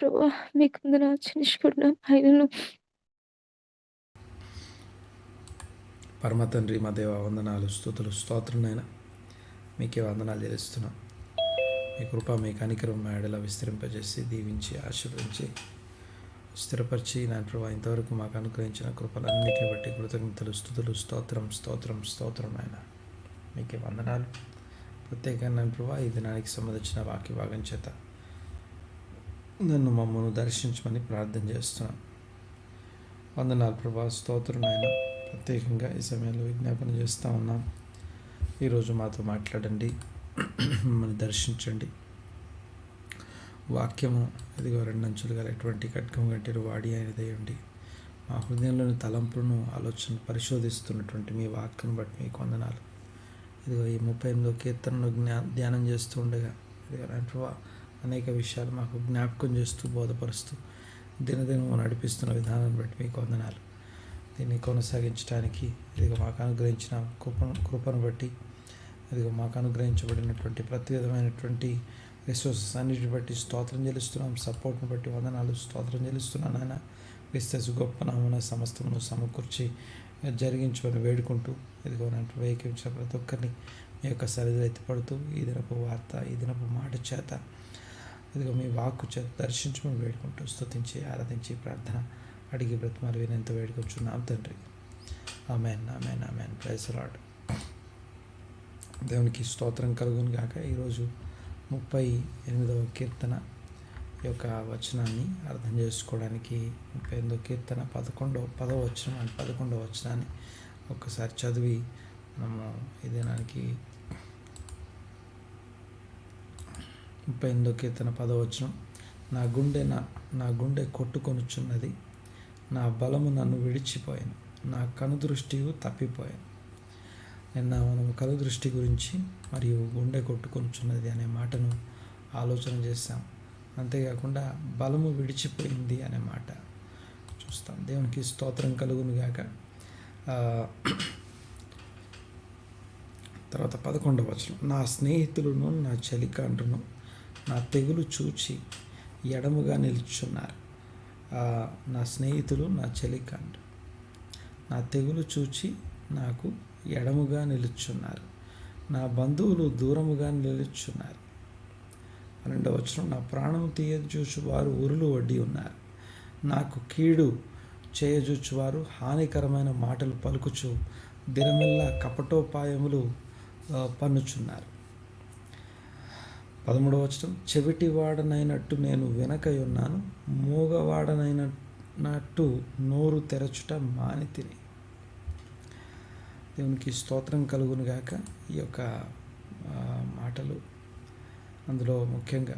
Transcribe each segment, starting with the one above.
ప్రభువా మీకు వందనాలు నిష్కరుణ ఆయనను పరమ తండ్రి మా దేవ వందనాలు స్తుతులు స్తోత్రంనైనా మీకే వందనాలు చెల్లిస్తున్నాం. మీ కృప మీ కనికరం మా ఎడల విస్తరింపజేసి దీవించి ఆశీర్వదించి స్థిరపరిచి నా ప్రభా ఇంతవరకు మాకు అనుగ్రహించిన కృపలన్నిటిని బట్టి కృతజ్ఞతలు స్తుతులు స్తోత్రం నాయన మీకే వందనాలు. ప్రత్యేకంగా నా ప్రభా ఈ దినానికి సంబంధించిన వాక్య భాగం చేత నన్ను మమ్మల్ని దర్శించమని ప్రార్థన చేస్తున్నాం. వందనాలు ప్రభా, స్తోత్రం నాయన. ప్రత్యేకంగా ఈ సమయంలో విజ్ఞాపన చేస్తూ ఉన్నాం. ఈరోజు మాతో మాట్లాడండి, మమ్మల్ని దర్శించండి. వాక్యము ఇదిగో రెండంచులు గల ఎటువంటి ఖడ్గం కంటే వాడి అయినదేయండి. మా హృదయంలోని తలంపులను ఆలోచన పరిశోధిస్తున్నటువంటి మీ వాక్యం బట్టి మీకు వందనాలు. ఇదిగో ఈ 38వ కీర్తనను ధ్యానం చేస్తూ ఉండగా ఇదిగో ప్రభా అనేక విషయాలు మాకు జ్ఞాపకం చేస్తూ బోధపరుస్తూ దినదినము నడిపిస్తున్న విధానాన్ని బట్టి మీకు వందనాలు. దీన్ని కొనసాగించడానికి ఇదిగో మాకు అనుగ్రహించిన కృపను బట్టి ఇదిగో మాకు అనుగ్రహించబడినటువంటి ప్రతి విధమైనటువంటి రిసోర్సెస్ అన్నిటిని బట్టి స్తోత్రం చెల్లిస్తున్నాం. సపోర్ట్ను బట్టి వందనాలు స్తోత్రం చెల్లిస్తున్నాను. ఆయన విస్తేసి గొప్ప నామున సమస్తమును సమకూర్చి జరిగించమని వేడుకుంటూ ఇదిగో నన్ను వేయించిన ప్రతి ఒక్కరిని మీ యొక్క సరిధిలో ఎత్తిపడుతూ ఈ దినపు వార్త ఈ దినపు మాట చేత ఇదిగో మీ వాక్కు చేత దర్శించమని వేడుకుంటూ స్తుతించి ఆరాధించి ప్రార్థన అడిగి బ్రతిమాలు వినేంత వేడుకొచ్చున్నాం తండ్రి. Amen amen amen. Praise the lord. దేవునికి స్తోత్రం కలుగును గాక. ఈరోజు 38వ కీర్తన యొక్క వచనాన్ని అర్థం చేసుకోవడానికి 38వ కీర్తన 10వ వచనం అండ్ 11వ వచనాన్ని ఒక్కసారి చదివి మనము ఈ దినానికి 38వ కీర్తన 10వ వచనం. నా గుండె కొట్టుకొనుచున్నది, నా బలము నన్ను విడిచిపోయాను, నా కనుదృష్టి తప్పిపోయాను. నిన్న మనం కనుదృష్టి గురించి మరియు గుండె కొట్టుకొనుచున్నది అనే మాటను ఆలోచన చేస్తాం. అంతేకాకుండా బలము విడిచిపోయింది అనే మాట చూస్తాం. దేవునికి స్తోత్రం కలుగును గాక. తర్వాత 11వ వచనం. నా స్నేహితులను నా చలికాండ్రును నా తెగులు చూచి ఎడముగా నిల్చున్నారు. నా స్నేహితులు నా చలికాండ్రు నా తెగులు చూచి నాకు ఎడముగా నిలుచున్నారు, నా బంధువులు దూరముగా నిలుచున్నారు. 12వ వచనం. నా ప్రాణం తీయజూచువారు ఉరులు వడ్డి ఉన్నారు, నాకు కీడు చేయజూచువారు హానికరమైన మాటలు పలుకుచు దినమెల్లా కపటోపాయములు పన్నుచున్నారు. 13వ వచనం. చెవిటివాడనైనట్టు నేను వెనకయున్నాను, మూగవాడనైనట్టు నోరు తెరచుట మానితిని. దేవునికి స్తోత్రం కలుగును గాక. ఈ యొక్క మాటలు అందులో ముఖ్యంగా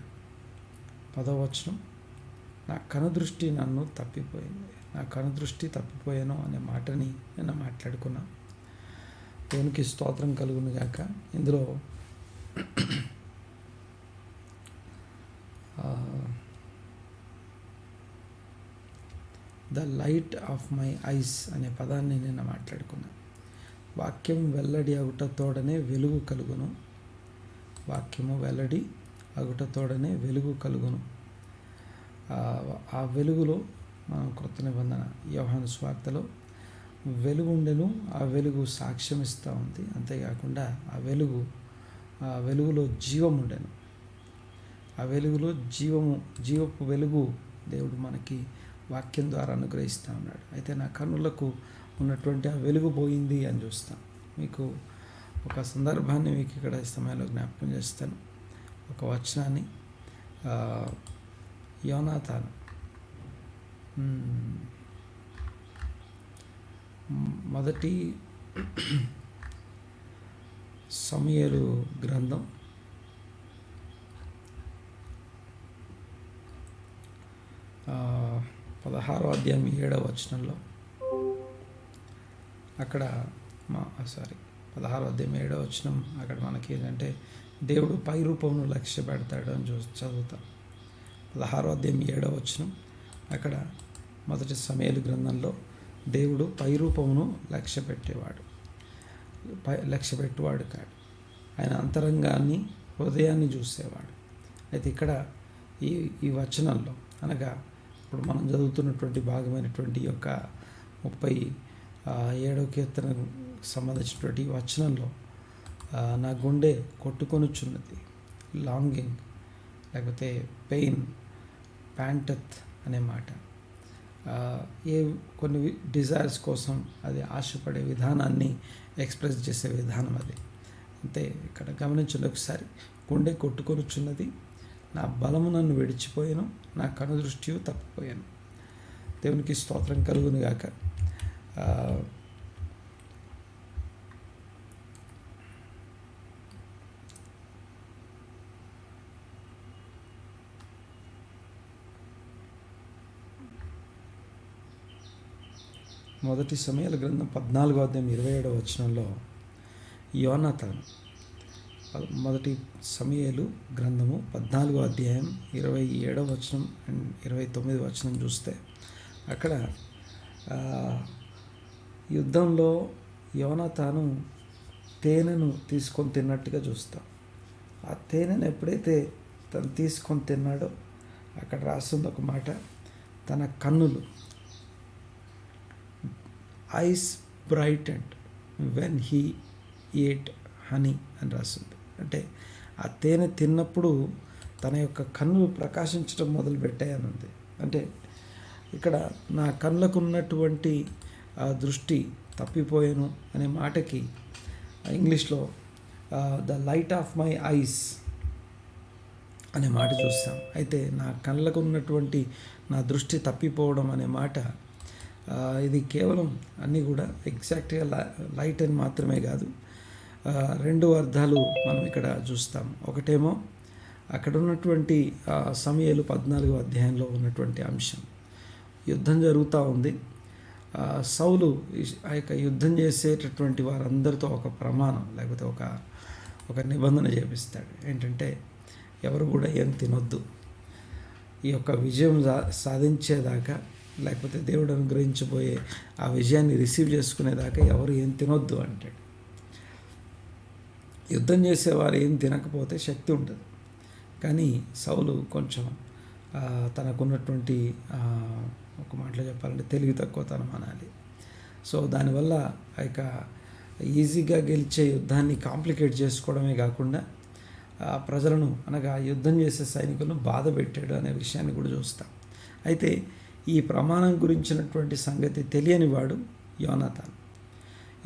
10వ వచనం. నా కనుదృష్టి నన్ను తప్పిపోయింది, నా కనుదృష్టి తప్పిపోయాను అనే మాటని నేను మాట్లాడుకున్నాను. దేవునికి స్తోత్రం కలుగును గాక. ఇందులో the light of my eyes అనే పదాన్ని నేను మాట్లాడుకున్నాను. వాక్యం వెల్లడి అగుటతోడనే వెలుగు కలుగును, వాక్యము వెల్లడి అగుటతోడనే వెలుగు కలుగును. ఆ వెలుగులో మనం క్రొత్త నిబంధన యోహాను సువార్తలో వెలుగు ఉండెను, ఆ వెలుగు సాక్ష్యం ఇస్తూ ఉంది. అంతేకాకుండా ఆ వెలుగులో జీవం ఉండెను, ఆ వెలుగులో జీవపు వెలుగు దేవుడు మనకి వాక్యం ద్వారా అనుగ్రహిస్తూ ఉన్నాడు. అయితే నా కన్నులకు ఉన్నటువంటి ఆ వెలుగు పోయింది అని చూస్తాం. మీకు ఒక సందర్భాన్ని మీకు ఇక్కడ ఈ సమయంలో జ్ఞాపకం చేస్తాను. ఒక వచనాన్ని యోనాతాను మొదటి సమూయేలు గ్రంథం 16వ అధ్యాయం 7వ వచనంలో అక్కడ 16వ అధ్యాయం 7వ వచనం అక్కడ మనకి ఏంటంటే దేవుడు పై రూపమును లక్ష్య పెడతాడు అని చదువుతాం. 16వ అధ్యాయం 7వ వచనం అక్కడ మొదటి సమూయేలు గ్రంథంలో దేవుడు పై రూపమును లక్ష్య పెట్టువాడు కాడు, ఆయన అంతరంగాన్ని హృదయాన్ని చూసేవాడు. అయితే ఇక్కడ ఈ వచనంలో అనగా ఇప్పుడు మనం చదువుతున్నటువంటి భాగమైనటువంటి యొక్క 37వ కీర్తనకు సంబంధించినటువంటి వచనంలో నా గుండె కొట్టుకొనుచున్నది, లాంగింగ్ లేకపోతే పెయిన్, ప్యాంటత్ అనే మాట ఏ కొన్ని డిజైర్స్ కోసం అది ఆశపడే విధానాన్ని ఎక్స్ప్రెస్ చేసే విధానం అది. అంతే ఇక్కడ గమనించండి ఒకసారి. గుండె కొట్టుకొనుచున్నది, నా బలము నన్ను విడిచిపోయాను, నా కనుదృష్టి తప్పిపోయాను. దేవునికి స్తోత్రం కలుగును గాక. మొదటి సమూయేలు గ్రంథం 14వ అధ్యాయం 27వ వచనంలో యోనాతాను, మొదటి సమూయేలు గ్రంథము 14వ అధ్యాయం 27వ వచనం అండ్ 29వ వచనం చూస్తే అక్కడ యుద్ధంలో యోనాతాను తేనెను తీసుకొని తిన్నట్టుగా చూస్తాం. ఆ తేనెను ఎప్పుడైతే తను తీసుకొని తిన్నాడో అక్కడ రాస్తుంది ఒక మాట, తన కన్నులు eyes brightened when he ate honey అని రాస్తుంది. అంటే ఆ తేనె తిన్నప్పుడు తన యొక్క కన్నులు ప్రకాశించడం మొదలుపెట్టాయని ఉంది. అంటే ఇక్కడ నా కళ్ళకు ఉన్నటువంటి దృష్టి తప్పిపోయాను అనే మాటకి ఇంగ్లీష్లో the light of my eyes అనే మాట చూస్తాం. అయితే నా కళ్ళకు ఉన్నటువంటి నా దృష్టి తప్పిపోవడం అనే మాట ఇది కేవలం అన్నీ కూడా ఎగ్జాక్ట్గా లైట్ అని మాత్రమే కాదు, రెండు అర్థాలు మనం ఇక్కడ చూస్తాం. ఒకటేమో అక్కడ ఉన్నటువంటి సమూయేలు 14వ అధ్యాయంలో ఉన్నటువంటి అంశం, యుద్ధం జరుగుతూ ఉంది. సౌలు ఆ యొక్క యుద్ధం చేసేటటువంటి వారందరితో ఒక ప్రమాణం లేకపోతే ఒక నిబంధన చేపిస్తాడు. ఏంటంటే ఎవరు కూడా ఏం తినొద్దు, ఈ యొక్క విజయం సాధించేదాకా లేకపోతే దేవుడు అనుగ్రహించబోయే ఆ విజయాన్ని రిసీవ్ చేసుకునేదాకా ఎవరు ఏం తినొద్దు అంటాడు. యుద్ధం చేసేవారు ఏం తినకపోతే శక్తి ఉంటుంది. కానీ సౌలు కొంచెం తనకున్నటువంటి ఒక మాటలో చెప్పాలంటే తెలివి తక్కువతనం అనాలి. సో దానివల్ల ఆ యొక్క ఈజీగా గెలిచే యుద్ధాన్ని కాంప్లికేట్ చేసుకోవడమే కాకుండా ప్రజలను అనగా యుద్ధం చేసే సైనికులను బాధ పెట్టాడు అనే విషయాన్ని కూడా చూస్తాం. అయితే ఈ ప్రమాణం గురించినటువంటి సంగతి తెలియని వాడు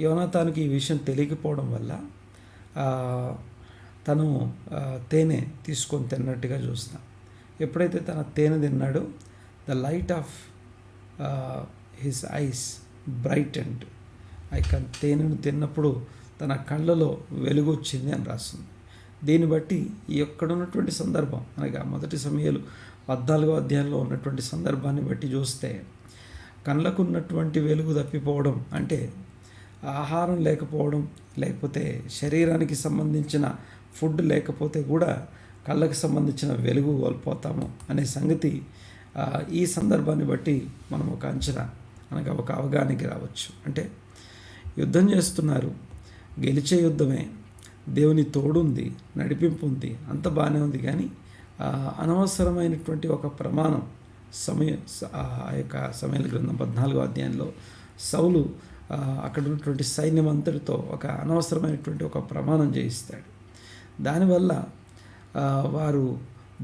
యోనాతానుకి ఈ విషయం తెలియకపోవడం వల్ల తను తేనె తీసుకొని తిన్నట్టుగా చూస్తాం. ఎప్పుడైతే తన తేనె తిన్నాడో the light of his eyes brightened, ఆ యొక్క తేనెను తిన్నప్పుడు తన కళ్ళలో వెలుగు వచ్చింది అని రాస్తుంది. దీన్ని బట్టి ఈ ఎక్కడున్నటువంటి సందర్భం అనగా మొదటి సమూయేలు 14వ అధ్యాయంలో ఉన్నటువంటి సందర్భాన్ని బట్టి చూస్తే కళ్ళకు ఉన్నటువంటి వెలుగు తప్పిపోవడం అంటే ఆహారం లేకపోవడం, లేకపోతే శరీరానికి సంబంధించిన ఫుడ్ లేకపోతే కూడా కళ్ళకు సంబంధించిన వెలుగు కోల్పోతాము అనే సంగతి ఈ సందర్భాన్ని బట్టి మనం ఒక అంచనా అనగా ఒక అవగాహనకి రావచ్చు. అంటే యుద్ధం చేస్తున్నారు, గెలిచే యుద్ధమే, దేవుని తోడుంది, నడిపింపు ఉంది, అంత బాగానే ఉంది. కానీ అనవసరమైనటువంటి ఒక ప్రమాణం ఆ యొక్క సమూయేలు గ్రంథం 14వ అధ్యాయంలో సౌలు అక్కడ ఉన్నటువంటి సైన్యం అంతటితో ఒక అనవసరమైనటువంటి ఒక ప్రమాణం చేయిస్తాడు. దానివల్ల వారు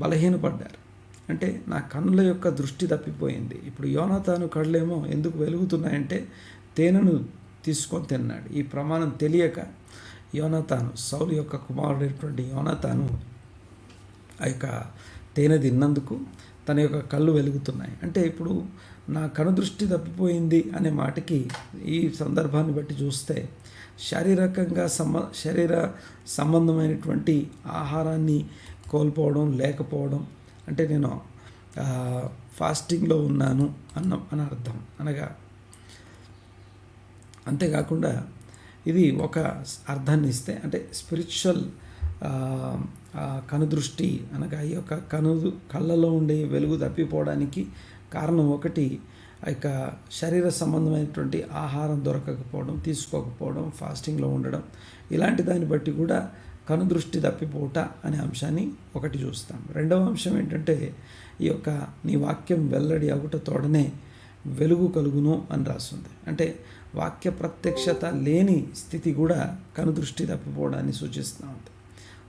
బలహీనపడ్డారు. అంటే నా కన్నుల యొక్క దృష్టి తప్పిపోయింది. ఇప్పుడు యోనాతాను కళ్ళేమో ఎందుకు వెలుగుతున్నాయంటే తేనెను తీసుకొని తిన్నాడు. ఈ ప్రమాణం తెలియక యోనాతాను, సౌలు యొక్క కుమారుడైనటువంటి యోనాతాను ఆ యొక్క తేనె తిన్నందుకు తన యొక్క కళ్ళు వెలుగుతున్నాయి. అంటే ఇప్పుడు నా కనుదృష్టి తప్పిపోయింది అనే మాటకి ఈ సందర్భాన్ని బట్టి చూస్తే శారీరకంగా శరీర సంబంధమైనటువంటి ఆహారాన్ని కోల్పోవడం, లేకపోవడం, అంటే నేను ఫాస్టింగ్లో ఉన్నాను అని అర్థం. అనగా అంతేకాకుండా ఇది ఒక అర్థాన్ని ఇస్తే అంటే స్పిరిచువల్ కనుదృష్టి అనగా ఈ యొక్క కళ్ళలో ఉండే వెలుగు తప్పిపోవడానికి కారణం ఒకటి ఆ యొక్క శరీర సంబంధమైనటువంటి ఆహారం దొరకకపోవడం, తీసుకోకపోవడం, ఫాస్టింగ్లో ఉండడం, ఇలాంటి దాన్ని బట్టి కూడా కనుదృష్టి తప్పిపోట అనే అంశాన్ని ఒకటి చూస్తాం. రెండవ అంశం ఏంటంటే ఈ యొక్క నీ వాక్యం వెల్లడి అగుట తోడనే వెలుగు కలుగును అని రాస్తుంది. అంటే వాక్య ప్రత్యక్షత లేని స్థితి కూడా కనుదృష్టి తప్పిపోవడాన్ని సూచిస్తూ ఉంది.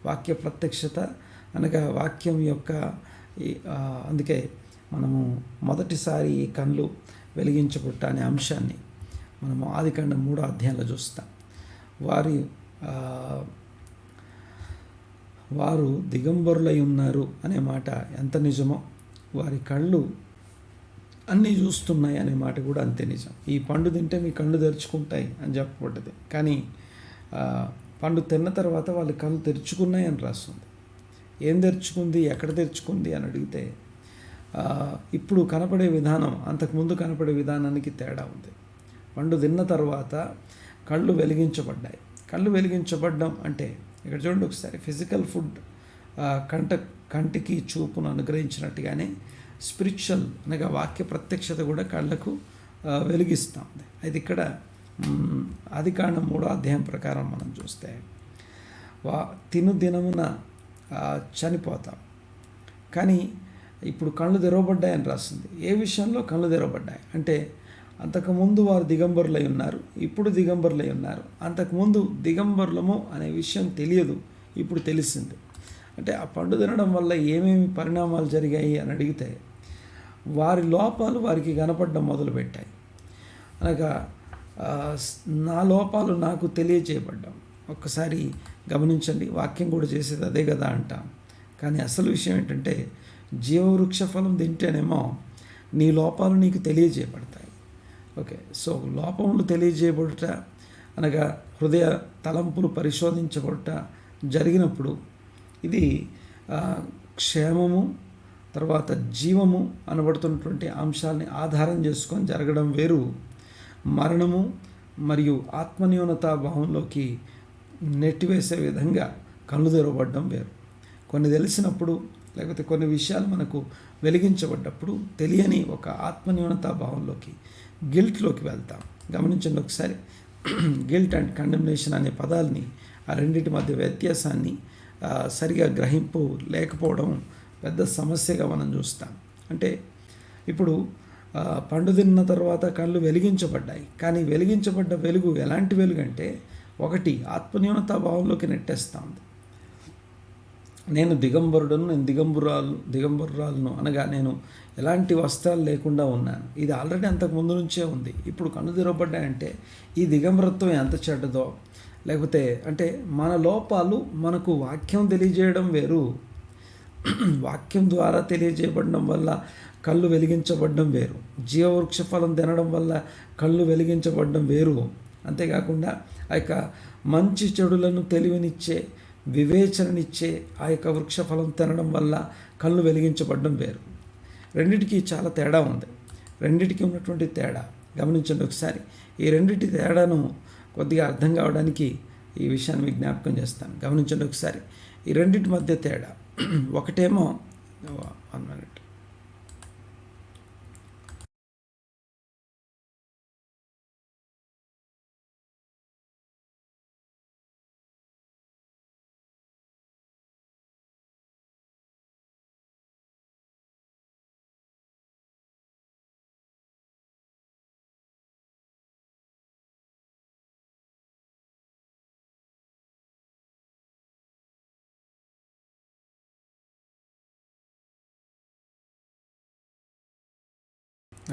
వాక్య ప్రత్యక్షత అనగా వాక్యం యొక్క అందుకే మనము మొదటిసారి ఈ కళ్ళు వెలిగించబుట్ట అనే అంశాన్ని మనము ఆదికాండం 3వ అధ్యాయంలో చూస్తాం. వారు దిగంబరులై ఉన్నారు అనే మాట ఎంత నిజమో, వారి కళ్ళు అన్నీ చూస్తున్నాయి అనే మాట కూడా అంతే నిజం. ఈ పండు తింటే మీ కళ్ళు తెరుచుకుంటాయి అని చెప్పబడ్డది, కానీ పండు తిన్న తర్వాత వాళ్ళ కళ్ళు తెరుచుకున్నాయి అని రాస్తుంది. ఏం తెరుచుకుంది, ఎక్కడ తెరుచుకుంది అని అడిగితే ఇప్పుడు కనపడే విధానం అంతకుముందు కనపడే విధానానికి తేడా ఉంది. పండు తిన్న తర్వాత కళ్ళు వెలిగించబడ్డాయి. కళ్ళు వెలిగించబడ్డం అంటే ఇక్కడ చూడండి ఒకసారి, ఫిజికల్ ఫుడ్ కంటికి చూపును అనుగ్రహించినట్టుగానే స్పిరిచువల్ అనగా వాక్య ప్రత్యక్షత కూడా కళ్ళకు వెలిగిస్తూ ఉంది. అయితే ఇక్కడ ఆదికాండం 3వ అధ్యాయం ప్రకారం మనం చూస్తే దినమున చనిపోతాం, కానీ ఇప్పుడు కళ్ళు తెరవబడ్డాయని రాస్తుంది. ఏ విషయంలో కళ్ళు తెరవబడ్డాయి అంటే అంతకుముందు వారు దిగంబరులై ఉన్నారు, ఇప్పుడు దిగంబరులై ఉన్నారు. అంతకుముందు దిగంబరులము అనే విషయం తెలియదు, ఇప్పుడు తెలిసింది. అంటే ఆ పండు తినడం వల్ల ఏమేమి పరిణామాలు జరిగాయి అని అడిగితే వారి లోపాలు వారికి కనపడడం మొదలుపెట్టాయి. అనగా నా లోపాలు నాకు తెలియజేయబడ్డాం. ఒక్కసారి గమనించండి, వాక్యం కూడా చేసేది అదే కదా అంటాం, కానీ అసలు విషయం ఏంటంటే జీవవృక్ష ఫలం తింటేనేమో నీ లోపాలు నీకు తెలియజేయబడతాయి. ఓకే, సో లోపములు తెలియజేయబడుట అనగా హృదయ తలంపులు పరిశోధించబడుట జరిగినప్పుడు ఇది క్షేమము తర్వాత జీవము అనబడుతున్నటువంటి అంశాలని ఆధారం చేసుకొని జరగడం వేరు, మరణము మరియు ఆత్మన్యూనతా భావంలోకి నెట్టివేసే విధంగా కళ్ళు తెరవబడడం వేరు. కొన్ని తెలిసినప్పుడు లేకపోతే కొన్ని విషయాలు మనకు వెలిగించబడ్డప్పుడు తెలియని ఒక ఆత్మన్యూనతా భావంలోకి గిల్ట్లోకి వెళ్తాం. గమనించండి ఒకసారి, గిల్ట్ అండ్ కండెమ్నేషన్ అనే పదాలని ఆ రెండింటి మధ్య వ్యత్యాసాన్ని సరిగా గ్రహింపు లేకపోవడం పెద్ద సమస్యగా మనం చూస్తాం. అంటే ఇప్పుడు పండు తిన్న తర్వాత కళ్ళు వెలిగించబడ్డాయి, కానీ వెలిగించబడ్డ వెలుగు ఎలాంటి వెలుగు అంటే ఒకటి ఆత్మన్యూనతా భావంలోకి నెట్టేస్తూ ఉంది. నేను దిగంబరుడను, నేను దిగంబరురాలను అనగా నేను ఎలాంటి వస్త్రాలు లేకుండా ఉన్నాను. ఇది ఆల్రెడీ అంతకు ముందు నుంచే ఉంది. ఇప్పుడు కళ్ళు తెరవబడ్డాయంటే ఈ దిగంబరత్వం ఎంత చెడ్డదో, లేకపోతే అంటే మన లోపాలు మనకు వాక్యం తెలియజేయడం వేరు, వాక్యం ద్వారా తెలియజేయబడడం వల్ల కళ్ళు వెలిగించబడడం వేరు, జీవవృక్ష ఫలం తినడం వల్ల కళ్ళు వెలిగించబడడం వేరు. అంతేకాకుండా ఆ యొక్క మంచి చెడులను తెలివినిచ్చే వివేచననిచ్చే ఆ యొక్క వృక్ష ఫలం తినడం వల్ల కళ్ళు వెలిగించబడడం వేరు. రెండిటికి చాలా తేడా ఉంది. రెండిటికి ఉన్నటువంటి తేడా గమనించండి ఒకసారి. ఈ రెండిటి తేడాను కొద్దిగా అర్థం కావడానికి ఈ విషయాన్ని మీకు జ్ఞాపకం చేస్తాను. గమనించండి ఒకసారి, ఈ రెండింటి మధ్య తేడా. ఒకటేమో 1 minute.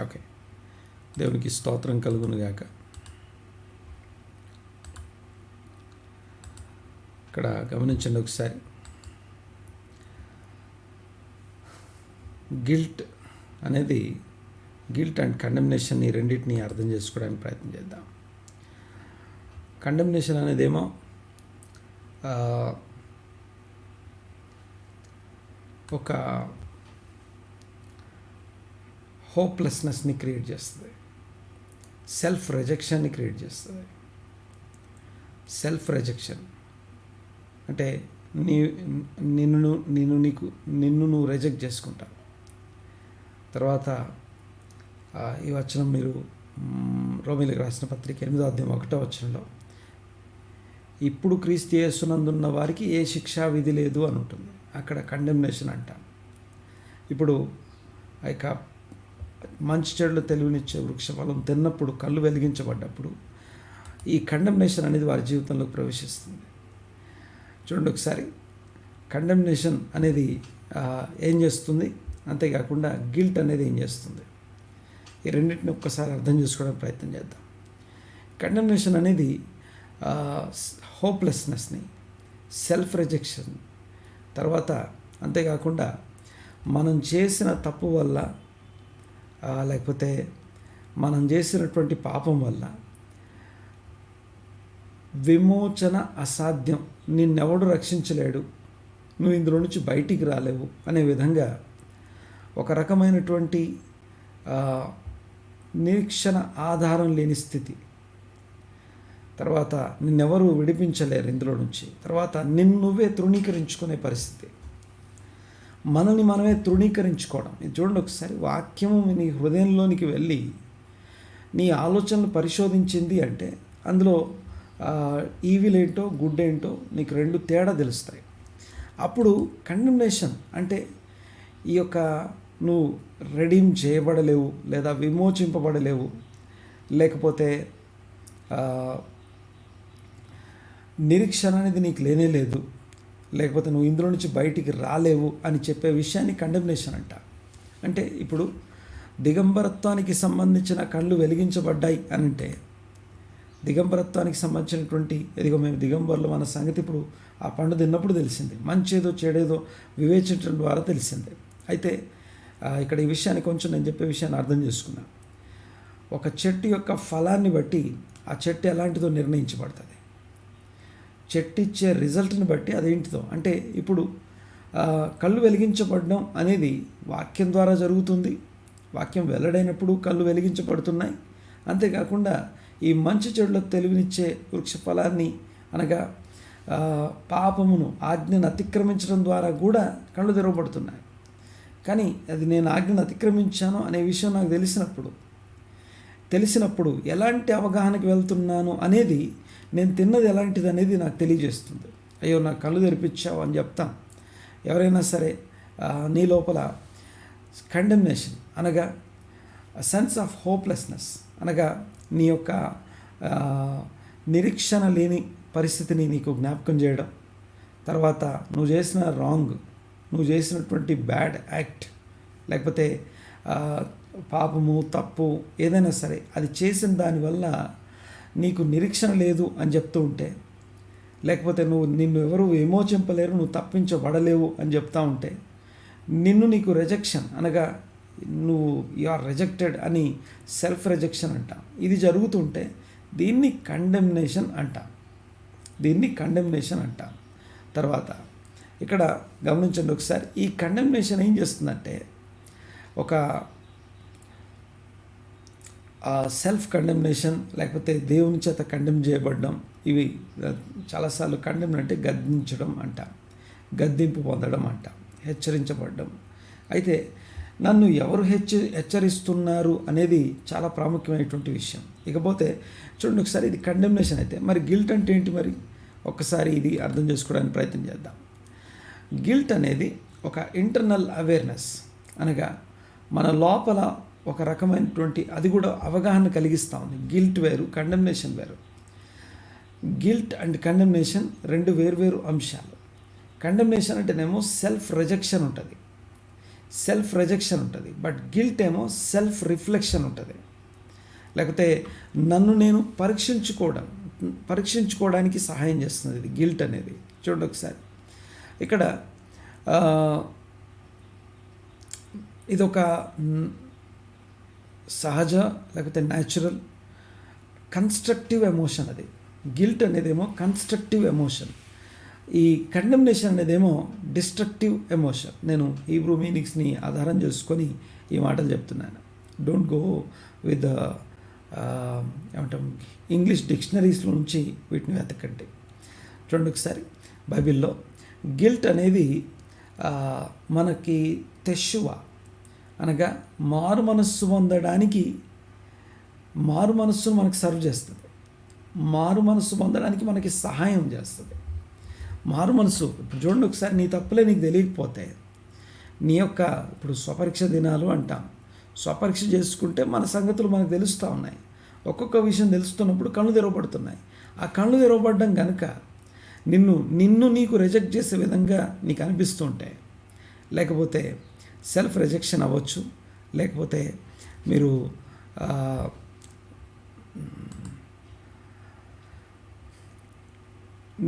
ఓకే, దేవునికి స్తోత్రం కలుగును గాక. ఇక్కడ గమనించండి ఒకసారి, గిల్ట్ అండ్ కండెమ్నేషన్ ఈ రెండింటిని అర్థం చేసుకోవడానికి ప్రయత్నం చేద్దాం. కండెమ్నేషన్ అనేదేమో ఒక హోప్లెస్నెస్ని క్రియేట్ చేస్తుంది, సెల్ఫ్ రిజెక్షన్ని క్రియేట్ చేస్తుంది. సెల్ఫ్ రిజెక్షన్ అంటే నిన్ను నువ్వు రిజెక్ట్ చేసుకుంటావు. తర్వాత ఈ వచనం మీరు రోమీయులకు రాసిన పత్రిక 8వ అధ్యాయం 1వ వచనంలో ఇప్పుడు క్రీస్తు యేసునందున్న వారికి ఏ శిక్షా విధి లేదు అని ఉంటుంది. అక్కడ కండెమ్నేషన్ అంట. ఇప్పుడు ఆ యొక్క మంచి చెడులు తెలివినిచ్చే వృక్షఫలం తిన్నప్పుడు, కళ్ళు వెలిగించబడ్డప్పుడు ఈ కండెమ్నేషన్ అనేది వారి జీవితంలోకి ప్రవేశిస్తుంది. చూడండి ఒకసారి, కండెమ్నేషన్ అనేది ఏం చేస్తుంది, అంతేకాకుండా గిల్ట్ అనేది ఏం చేస్తుంది, ఈ రెండింటిని ఒక్కసారి అర్థం చేసుకోవడానికి ప్రయత్నం చేద్దాం. కండెమ్నేషన్ అనేది హోప్లెస్నెస్ని, సెల్ఫ్ రిజెక్షన్, తర్వాత అంతేకాకుండా మనం చేసిన తప్పు వల్ల లేకపోతే మనం చేసినటువంటి పాపం వల్ల విమోచన అసాధ్యం, నిన్నెవడు రక్షించలేడు, నువ్వు ఇందులో నుంచి బయటికి రాలేవు అనే విధంగా ఒక రకమైనటువంటి నిరీక్షణ ఆధారం లేని స్థితి. తర్వాత నిన్నెవరు విడిపించలేరు ఇందులో నుంచి. తర్వాత నిన్ను నువ్వే తృణీకరించుకునే పరిస్థితి, మనల్ని మనమే తృణీకరించుకోవడం. ఇది చూడండి ఒకసారి, వాక్యము నీ హృదయంలోనికి వెళ్ళి నీ ఆలోచనలు పరిశోధించింది అంటే అందులో ఈవిల్ ఏంటో గుడ్ ఏంటో నీకు రెండు తేడా తెలుస్తాయి. అప్పుడు కండెమ్నేషన్ అంటే ఈ యొక్క నువ్వు రెడీమ్ చేయబడలేవు, లేదా విమోచింపబడలేవు, లేకపోతే నిరీక్షణ అనేది నీకు లేనే లేదు, లేకపోతే నువ్వు ఇందులో నుంచి బయటికి రాలేవు అని చెప్పే విషయాన్ని కండెమ్నేషన్ అంట. అంటే ఇప్పుడు దిగంబరత్వానికి సంబంధించిన కళ్ళు వెలిగించబడ్డాయి అని అంటే, దిగంబరత్వానికి సంబంధించినటువంటి ఎదిగో మేము దిగంబరులు మన సంగతి ఇప్పుడు ఆ పండు తిన్నప్పుడు తెలిసింది, మంచేదో చెడేదో వివేచించడం ద్వారా తెలిసింది. అయితే ఇక్కడ ఈ విషయాన్ని కొంచెం నేను చెప్పే విషయాన్ని అర్థం చేసుకున్నాను. ఒక చెట్టు యొక్క ఫలాన్ని బట్టి ఆ చెట్టు ఎలాంటిదో నిర్ణయించబడుతుంది. చెట్టు ఇచ్చే రిజల్ట్ని బట్టి అదేంటిదో, అంటే ఇప్పుడు కళ్ళు వెలిగించబడడం అనేది వాక్యం ద్వారా జరుగుతుంది. వాక్యం వెల్లడైనప్పుడు కళ్ళు వెలిగించబడుతున్నాయి. అంతేకాకుండా ఈ మంచి చెడులకు తెలివినిచ్చే వృక్ష ఫలాన్ని అనగా పాపమును, ఆజ్ఞను అతిక్రమించడం ద్వారా కూడా కళ్ళు తెరవబడుతున్నాయి. కానీ అది నేను ఆజ్ఞను అతిక్రమించాను అనే విషయం నాకు తెలిసినప్పుడు ఎలాంటి అవగాహనకి వెళ్తున్నాను అనేది, నేను తిన్నది ఎలాంటిది అనేది నాకు తెలియజేస్తుంది. అయ్యో నాకు కళ్ళు తెరిపించావు అని చెప్తాం. ఎవరైనా సరే నీ లోపల కండెమ్నేషన్ అనగా సెన్స్ ఆఫ్ హోప్లెస్నెస్ అనగా నీ యొక్క నిరీక్షణ లేని పరిస్థితిని నీకు జ్ఞాపకం చేయడం, తర్వాత నువ్వు చేసిన రాంగ్, నువ్వు చేసినటువంటి బ్యాడ్ యాక్ట్, లేకపోతే పాపము, తప్పు ఏదైనా సరే అది చేసిన దానివల్ల నీకు నిరీక్షణ లేదు అని చెప్తూ ఉంటే, లేకపోతే నిన్ను ఎవరు విమోచింపలేరు, నువ్వు తప్పించబడలేవు అని చెప్తా ఉంటే, నీకు రిజెక్షన్ అనగా నువ్వు యు ఆర్ రిజెక్టెడ్ అని సెల్ఫ్ రిజెక్షన్ అంట. ఇది జరుగుతుంటే దీన్ని కండెమ్నేషన్ అంట. తర్వాత ఇక్కడ గమనించండి ఒకసారి, ఈ కండెమ్నేషన్ ఏం చేస్తుందంటే ఒక సెల్ఫ్ కండెమ్నేషన్ లేకపోతే దేవుని చేత కండెమ్ చేయబడడం, ఇవి చాలాసార్లు కండెమ్ అంటే గద్దించడం అంట, గద్దింపు పొందడం అంట, హెచ్చరించబడడం. అయితే నన్ను ఎవరు హెచ్చరిస్తున్నారు అనేది చాలా ప్రాముఖ్యమైనటువంటి విషయం. ఇకపోతే చూడండి ఒకసారి, ఇది కండెమ్నేషన్ అయితే మరి గిల్ట్ అంటే ఏంటి? మరి ఒక్కసారి ఇది అర్థం చేసుకోవడానికి ప్రయత్నం చేద్దాం. గిల్ట్ అనేది ఒక ఇంటర్నల్ అవేర్నెస్ అనగా మన లోపల ఒక రకమైనటువంటి, అది కూడా అవగాహన కలిగిస్తూ ఉంది. గిల్ట్ వేరు, కండెమ్నేషన్ వేరు. గిల్ట్ అండ్ కండెమ్నేషన్ రెండు వేరు అంశాలు. కండెమ్నేషన్ అంటేనేమో సెల్ఫ్ రిజెక్షన్ ఉంటుంది, బట్ గిల్ట్ ఏమో సెల్ఫ్ రిఫ్లెక్షన్ ఉంటుంది. లేకపోతే నన్ను నేను పరీక్షించుకోవడానికి సహాయం చేస్తుంది ఇది గిల్ట్ అనేది. చూడండి ఒకసారి, ఇక్కడ ఇదొక సహజ లేకపోతే న్యాచురల్ కన్స్ట్రక్టివ్ ఎమోషన్. అది గిల్ట్ అనేదేమో కన్స్ట్రక్టివ్ ఎమోషన్, ఈ కండెమ్నేషన్ అనేదేమో డిస్ట్రక్టివ్ ఎమోషన్. నేను హీబ్రూ మీనింగ్స్ని ఆధారం చేసుకొని ఈ మాటలు చెప్తున్నాను. డోంట్ గో విత్ ఏమంటాం ఇంగ్లీష్ డిక్షనరీస్లో నుంచి వీటిని వెతకండి. చూడండి ఒకసారి, బైబిల్లో గిల్ట్ అనేది మనకి తెషువ అనగా మారు మనస్సు పొందడానికి, మారు మనస్సును మనకు సర్వ్ చేస్తుంది. మారు మనసు పొందడానికి మనకి సహాయం చేస్తుంది. మారు మనసు ఇప్పుడు చూడండి, ఒకసారి నీ తప్పులే నీకు తెలియకపోతే నీ యొక్క ఇప్పుడు స్వపరీక్ష దినాలు అంటాం. స్వపరీక్ష చేసుకుంటే మన సంగతులు మనకు తెలుస్తూ ఉన్నాయి. ఒక్కొక్క విషయం తెలుస్తున్నప్పుడు కళ్ళు తెరవబడుతున్నాయి. ఆ కళ్ళు తెరవబడడం కనుక నిన్ను నీకు రిజెక్ట్ చేసే విధంగా నీకు అనిపిస్తుంటే, లేకపోతే సెల్ఫ్ రిజెక్షన్ అవ్వచ్చు, లేకపోతే మీరు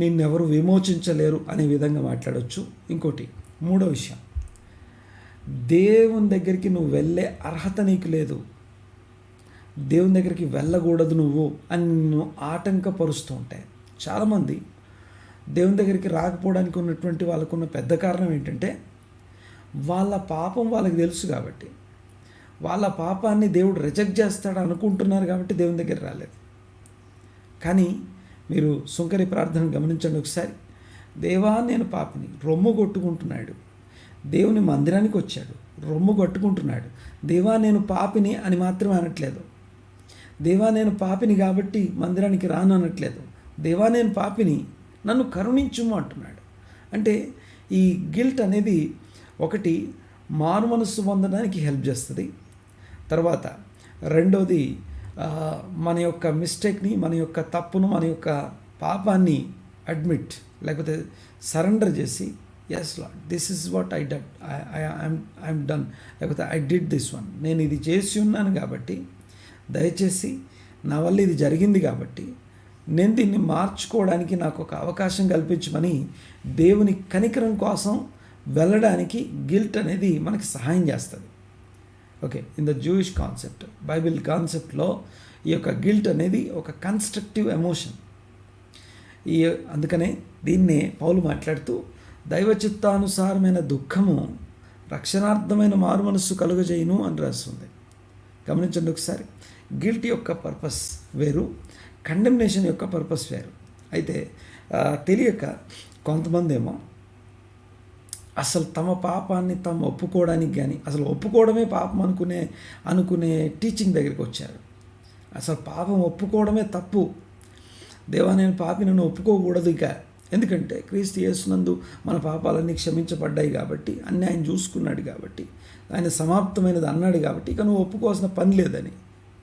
నిన్నెవరు విమోచించలేరు అనే విధంగా మాట్లాడవచ్చు. ఇంకోటి మూడో విషయం, దేవుని దగ్గరికి నువ్వు వెళ్ళే అర్హత నీకు లేదు, దేవుని దగ్గరికి వెళ్ళకూడదు నువ్వు అని నిన్ను ఆటంకపరుస్తూ ఉంటాయి. చాలామంది దేవుని దగ్గరికి రాకపోవడానికి ఉన్నటువంటి వాళ్ళకున్న పెద్ద కారణం ఏంటంటే వాళ్ళ పాపం వాళ్ళకి తెలుసు కాబట్టి, వాళ్ళ పాపాన్ని దేవుడు రిజెక్ట్ చేస్తాడు అనుకుంటున్నారు కాబట్టి దేవుని దగ్గర రాలేదు. కానీ మీరు సుంకరి ప్రార్థన గమనించండి ఒకసారి. దేవా నేను పాపిని, రొమ్ము కొట్టుకుంటున్నాడు. దేవుని మందిరానికి వచ్చాడు, రొమ్ము కొట్టుకుంటున్నాడు. దేవా నేను పాపిని అని మాత్రమే అనట్లేదు. దేవా నేను పాపిని కాబట్టి మందిరానికి రాను అనట్లేదు. దేవా నేను పాపిని, నన్ను కరుణించుము అంటున్నాడు. అంటే ఈ గిల్ట్ అనేది ఒకటి మారు మనస్సు పొందడానికి హెల్ప్ చేస్తుంది. తర్వాత రెండోది మన యొక్క మిస్టేక్ని, మన యొక్క తప్పును, మన యొక్క పాపాన్ని అడ్మిట్ లేకపోతే సరెండర్ చేసి, yes lord this is what I'm done, లేకపోతే ఐ డిడ్ దిస్ వన్, నేను ఇది చేసి ఉన్నాను కాబట్టి దయచేసి నా వల్ల ఇది జరిగింది కాబట్టి నేను దీన్ని మార్చుకోవడానికి నాకు ఒక అవకాశం కల్పించమని దేవుని కనికరం కోసం వెళ్ళడానికి గిల్ట్ అనేది మనకి సహాయం చేస్తుంది. Okay, in the Jewish concept, Bible కాన్సెప్ట్లో ఈ యొక్క గిల్ట్ అనేది ఒక కన్స్ట్రక్టివ్ ఎమోషన్. అందుకనే దీన్నే పౌలు మాట్లాడుతూ దైవ చిత్తానుసారమైన దుఃఖము రక్షణార్థమైన మారు మనస్సు కలుగజేయును అని రాస్తుంది. గమనించండి ఒకసారి. గిల్ట్ యొక్క పర్పస్ వేరు, కండెమ్నేషన్ యొక్క పర్పస్ వేరు. అయితే తెలియక కొంతమంది ఏమో అసలు తమ పాపాన్ని తాము ఒప్పుకోవడానికి కానీ, అసలు ఒప్పుకోవడమే పాపం అనుకునే టీచింగ్ దగ్గరికి వచ్చారు. అసలు పాపం ఒప్పుకోవడమే తప్పు. దేవా నేను పాపి, నన్ను ఒప్పుకోకూడదు ఇక, ఎందుకంటే క్రీస్తు యేసునందు మన పాపాలన్నీ క్షమించబడ్డాయి కాబట్టి, అన్నీ ఆయన చూసుకున్నాడు కాబట్టి, ఆయన సమాప్తమైనది అన్నాడు కాబట్టి ఇక నువ్వు ఒప్పుకోవాల్సిన పని లేదని.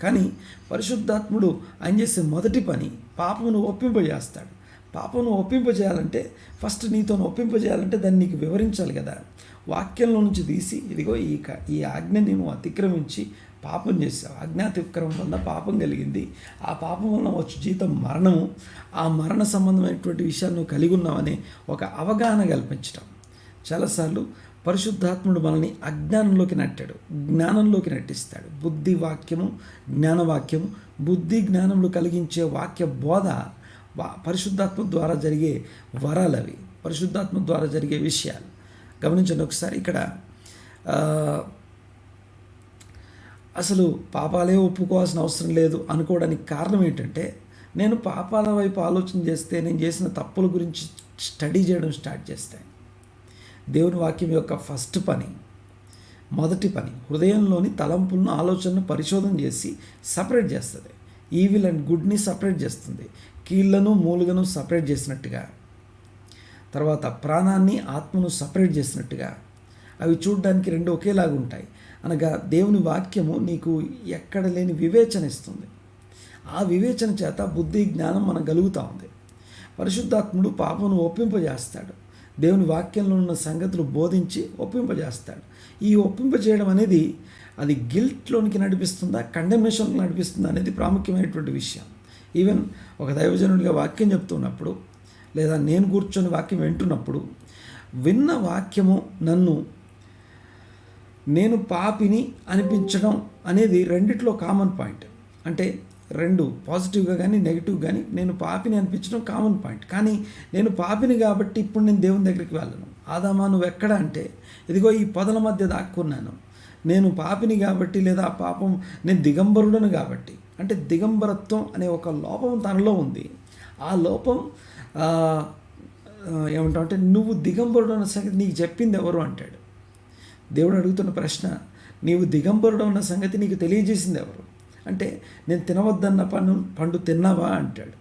కానీ పరిశుద్ధాత్ముడు ఆయన చేసే మొదటి పని పాపమును ఒప్పింపజేస్తాడు. పాపమును ఒప్పింపజేయాలంటే ఫస్ట్ నీతో ఒప్పింపజేయాలంటే దాన్ని నీకు వివరించాలి కదా. వాక్యంలో నుంచి తీసి ఇదిగో ఈ ఆజ్ఞని నువ్వు అతిక్రమించి పాపం చేసావు, ఆజ్ఞాతిక్రమం వల్ల పాపం కలిగింది, ఆ పాపం వల్ల వచ్చే జీతం మరణము, ఆ మరణ సంబంధమైనటువంటి విషయాలు నువ్వు కలిగి ఉన్నావని ఒక అవగాహన కల్పించటం. చాలాసార్లు పరిశుద్ధాత్ముడు మనల్ని అజ్ఞానంలోకి నెట్టాడు, జ్ఞానంలోకి నెట్టిస్తాడు. బుద్ధి వాక్యము, జ్ఞానవాక్యము, బుద్ధి జ్ఞానములు కలిగించే వాక్య బోధ పరిశుద్ధాత్మ ద్వారా జరిగే వరాలు అవి, పరిశుద్ధాత్మ ద్వారా జరిగే విషయాలు. గమనించండి ఒకసారి. ఇక్కడ అసలు పాపాలే ఒప్పుకోవాల్సిన అవసరం లేదు అనుకోవడానికి కారణం ఏంటంటే, నేను పాపాల వైపు ఆలోచన చేస్తే, నేను చేసిన తప్పుల గురించి స్టడీ చేయడం స్టార్ట్ చేస్తాను. దేవుని వాక్యం యొక్క ఫస్ట్ పని, మొదటి పని హృదయంలోని తలంపులను, ఆలోచనను పరిశోధన చేసి సపరేట్ చేస్తుంది. ఈవిల్ అండ్ గుడ్ని సపరేట్ చేస్తుంది, కీళ్లను మూలుగను సపరేట్ చేసినట్టుగా, తర్వాత ప్రాణాన్ని ఆత్మను సపరేట్ చేసినట్టుగా. అవి చూడడానికి రెండు ఒకేలాగా ఉంటాయి. అనగా దేవుని వాక్యము నీకు ఎక్కడ లేని వివేచన ఇస్తుంది. ఆ వివేచన చేత బుద్ధి జ్ఞానం మనకు కలుగుతూ ఉంది. పరిశుద్ధాత్ముడు పాపమును ఒప్పింపజేస్తాడు, దేవుని వాక్యంలో ఉన్న సంగతులు బోధించి ఒప్పింపజేస్తాడు. ఈ ఒప్పింపజేయడం అనేది అది గిల్ట్లోనికి నడిపిస్తుందా, కండెమ్నేషన్కి నడిపిస్తుందా అనేది ప్రాముఖ్యమైనటువంటి విషయం. ఈవెన్ ఒక దైవజనుడిగా వాక్యం చెప్తున్నప్పుడు, లేదా నేను కూర్చొని వాక్యం వింటున్నప్పుడు, విన్న వాక్యము నేను పాపిని అనిపించడం అనేది రెండిట్లో కామన్ పాయింట్. అంటే రెండు పాజిటివ్గా కానీ నెగిటివ్ కానీ నేను పాపిని అనిపించడం కామన్ పాయింట్. కానీ నేను పాపిని కాబట్టి ఇప్పుడు నేను దేవుని దగ్గరికి వెళ్ళను. ఆదామా నువ్వు ఎక్కడ అంటే, ఇదిగో ఈ పొదల మధ్య దాక్కున్నాను, నేను పాపిని కాబట్టి, లేదా ఆ పాపం నేను దిగంబరుడను కాబట్టి. అంటే దిగంబరత్వం అనే ఒక లోపం తనలో ఉంది. ఆ లోపం ఏమంటావు అంటే, నువ్వు దిగంబరుడు అన్న సంగతి నీకు చెప్పింది ఎవరు అంటాడు. దేవుడు అడుగుతున్న ప్రశ్న, నీవు దిగంబరుడు అన్న సంగతి నీకు తెలియజేసింది ఎవరు అంటే, నేను తినవద్దన్న పండు తిన్నావా అంటాడు.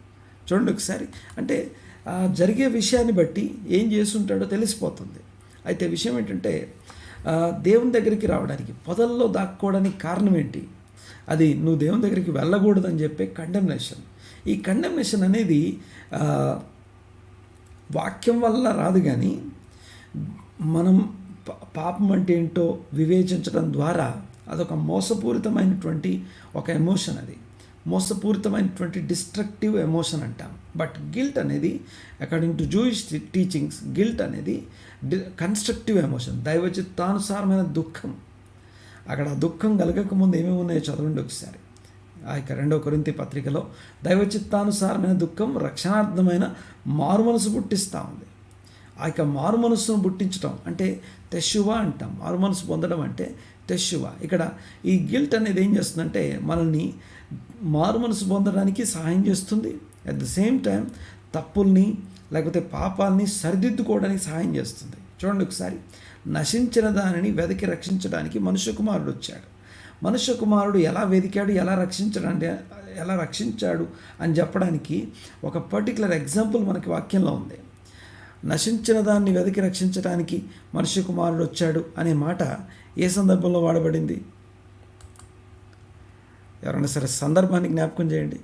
చూడండి ఒకసారి. అంటే జరిగే విషయాన్ని బట్టి ఏం చేస్తుంటాడో తెలిసిపోతుంది. అయితే విషయం ఏంటంటే దేవుని దగ్గరికి రావడానికి, పొదల్లో దాక్కోవడానికి కారణం ఏంటి? అది నువ్వు దేవుని దగ్గరికి వెళ్ళకూడదని చెప్పే కండెమ్నేషన్. ఈ కండెమ్నేషన్ అనేది వాక్యం వల్ల రాదు, కానీ మనం పాపం అంటే ఏంటో వివేచించడం ద్వారా అదొక మోసపూరితమైనటువంటి ఒక ఎమోషన్. అది మోసపూరితమైనటువంటి డిస్ట్రక్టివ్ ఎమోషన్ అంటాం. బట్ గిల్ట్ అనేది, according to Jewish teachings, guilt అనేది కన్స్ట్రక్టివ్ ఎమోషన్, దైవచిత్తానుసారమైన దుఃఖం. అక్కడ దుఃఖం కలగకముందు ఏమేమి ఉన్నాయో చదవండి ఒకసారి. ఆ యొక్క 2 కొరింథీ పత్రికలో దైవచిత్తానుసారమైన దుఃఖం రక్షణార్థమైన మారు మనసు పుట్టిస్తూ ఉంది. ఆ యొక్క మారు మనస్సును పుట్టించడం అంటే తెషువా అంటాం. మారు మనసు పొందడం అంటే తెషువా. ఇక్కడ ఈ గిల్ట్ అనేది ఏం చేస్తుందంటే మనల్ని మారు మనసు పొందడానికి సహాయం చేస్తుంది. అట్ ద సేమ్ టైం తప్పుల్ని లేకపోతే పాపాలని సరిదిద్దుకోవడానికి సహాయం చేస్తుంది. చూడండి ఒకసారి. నశించిన దానిని వెతికి రక్షించడానికి మనుష్య కుమారుడు వచ్చాడు. మనుష్య కుమారుడు ఎలా వెతికాడు, ఎలా రక్షించాడు అని చెప్పడానికి ఒక పర్టికులర్ ఎగ్జాంపుల్ మనకి వాక్యంలో ఉంది. నశించిన దాన్ని వెతికి రక్షించడానికి మనుష్య కుమారుడు వచ్చాడు అనే మాట ఏ సందర్భంలో వాడబడింది? ఎవరైనా సరే సందర్భాన్ని జ్ఞాపకం చేయండి.